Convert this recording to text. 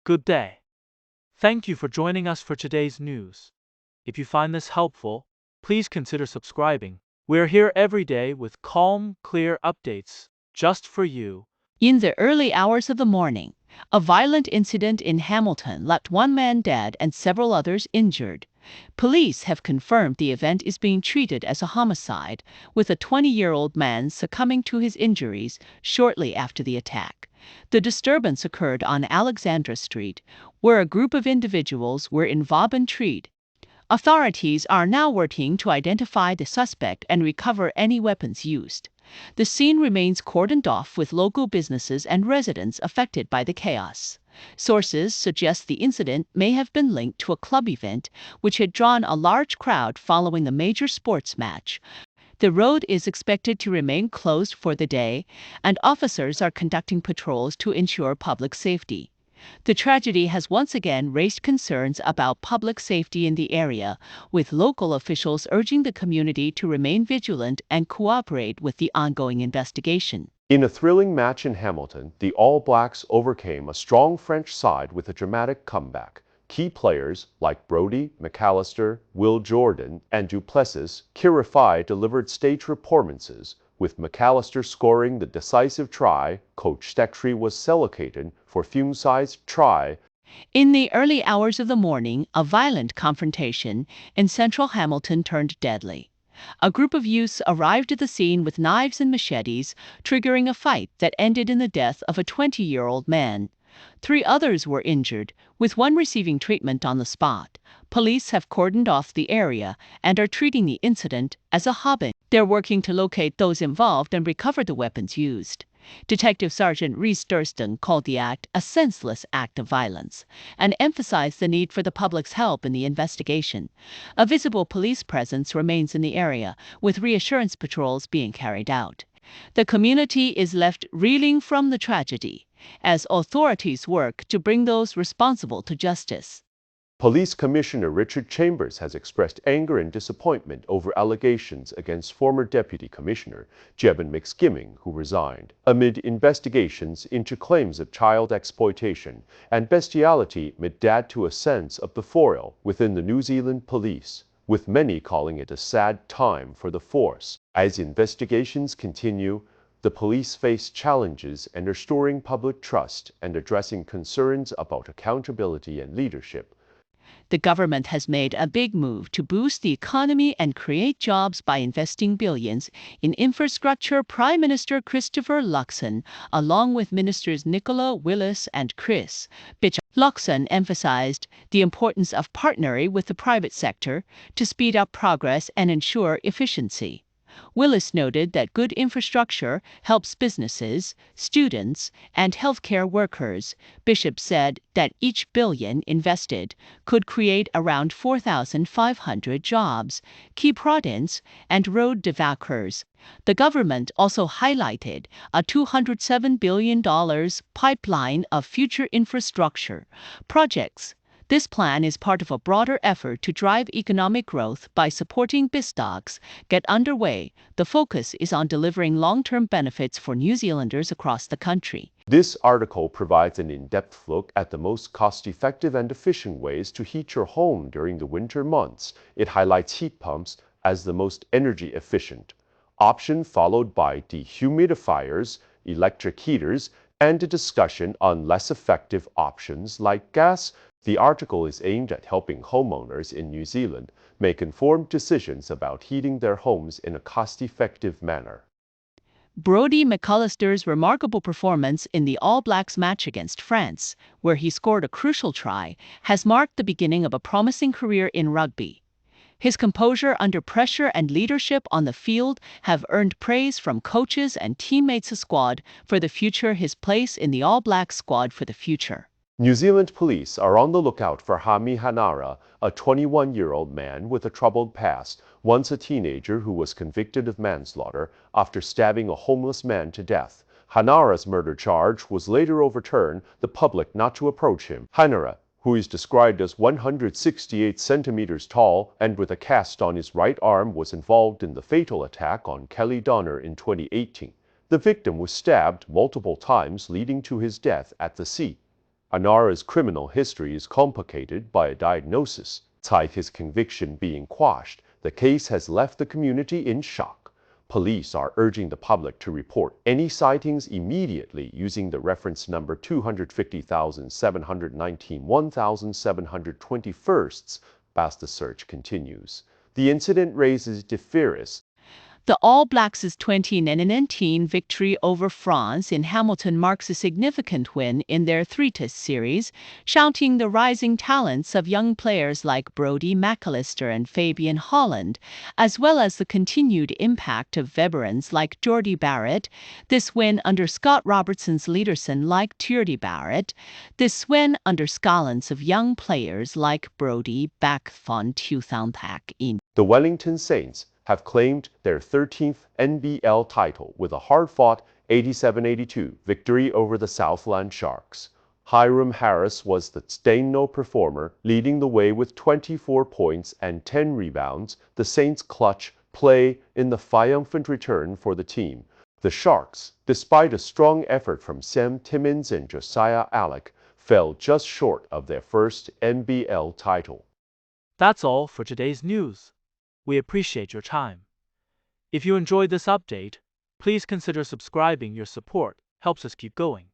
Good day. Thank you for joining us for today's news. If you find this helpful, please consider subscribing. We're here every day with calm, clear updates just for you. In the early hours of the morning, a violent incident in Hamilton left one man dead and several others injured. Police have confirmed the event is being treated as a homicide, with a 20-year-old man succumbing to his injuries shortly after the attack. The disturbance occurred on Alexandra Street, where a group of individuals were involved in treat. Authorities are now working to identify the suspect and recover any weapons used. The scene remains cordoned off with local businesses and residents affected by the chaos. Sources suggest the incident may have been linked to a club event which had drawn a large crowd following the major sports match. The road is expected to remain closed for the day, and officers are conducting patrols to ensure public safety. The tragedy has once again raised concerns about public safety in the area, with local officials urging the community to remain vigilant and cooperate with the ongoing investigation. In a thrilling match in Hamilton, the All Blacks overcame a strong French side with a dramatic comeback. Key players like Brodie, McAllister, Will Jordan, and Duplessis Kirify delivered stage performances, with McAllister scoring the decisive try. Coach Stektree was celebrated for Fumeside's try. In the early hours of the morning, a violent confrontation in central Hamilton turned deadly. A group of youths arrived at the scene with knives and machetes, triggering a fight that ended in the death of a 20-year-old man. 3 others were injured, with one receiving treatment on the spot. Police have cordoned off the area and are treating the incident as a hobby. They're working to locate those involved and recover the weapons used. Detective Sergeant Reese Durston called the act a senseless act of violence and emphasized the need for the public's help in the investigation. A visible police presence remains in the area, with reassurance patrols being carried out. The community is left reeling from the tragedy as authorities work to bring those responsible to justice. Police Commissioner Richard Chambers has expressed anger and disappointment over allegations against former Deputy Commissioner Jebin McSkimming, who resigned, amid investigations into claims of child exploitation and bestiality mid add to a sense of betrayal within the New Zealand police, with many calling it a sad time for the force. As investigations continue, the police face challenges in restoring public trust and addressing concerns about accountability and leadership. The government has made a big move to boost the economy and create jobs by investing billions in infrastructure. Prime Minister Christopher Luxon, along with Ministers Nicola Willis and Chris Bishop. Luxon emphasized the importance of partnering with the private sector to speed up progress and ensure efficiency. Willis noted that good infrastructure helps businesses, students, and healthcare workers. Bishop said that each billion invested could create around 4,500 jobs, key projects, and road developers. The government also highlighted a $207 billion pipeline of future infrastructure projects. This plan is part of a broader effort to drive economic growth by supporting businesses get underway. The focus is on delivering long-term benefits for New Zealanders across the country. This article provides an in-depth look at the most cost-effective and efficient ways to heat your home during the winter months. It highlights heat pumps as the most energy-efficient option, followed by dehumidifiers, electric heaters, and a discussion on less effective options like gas. The article is aimed at helping homeowners in New Zealand make informed decisions about heating their homes in a cost-effective manner. Brodie McAllister's remarkable performance in the All Blacks match against France, where he scored a crucial try, has marked the beginning of a promising career in rugby. His composure under pressure and leadership on the field have earned praise from coaches and teammates of squad for the future. His place in the All Blacks squad for the future. New Zealand police are on the lookout for Hami Hanara, a 21-year-old man with a troubled past, once a teenager who was convicted of manslaughter after stabbing a homeless man to death. Hanara's murder charge was later overturned, the public not to approach him. Hanara, who is described as 168 centimeters tall and with a cast on his right arm, was involved in the fatal attack on Kelly Donner in 2018. The victim was stabbed multiple times, leading to his death at the scene. Anara's criminal history is complicated by a diagnosis. Despite his conviction being quashed, the case has left the community in shock. Police are urging the public to report any sightings immediately using the reference number 250,719-1721 as the search continues. The incident raises deference. The All Blacks' 2019 victory over France in Hamilton marks a significant win in their three-test series, shouting the rising talents of young players like Brodie McAllister and Fabian Holland, as well as the continued impact of veterans like Geordie Barrett. This win under Scott Robertson's leadership like Geordie Barrett. This win under Scotland's of young players like Brodie back von 2000 The Wellington Saints have claimed their 13th NBL title with a hard-fought 87-82 victory over the Southland Sharks. Hiram Harris was the standout performer, leading the way with 24 points and 10 rebounds. The Saints' clutch play in the triumphant return for the team. The Sharks, despite a strong effort from Sam Timmins and Josiah Alec, fell just short of their first NBL title. That's all for today's news. We appreciate your time. If you enjoyed this update, please consider subscribing. Your support helps us keep going.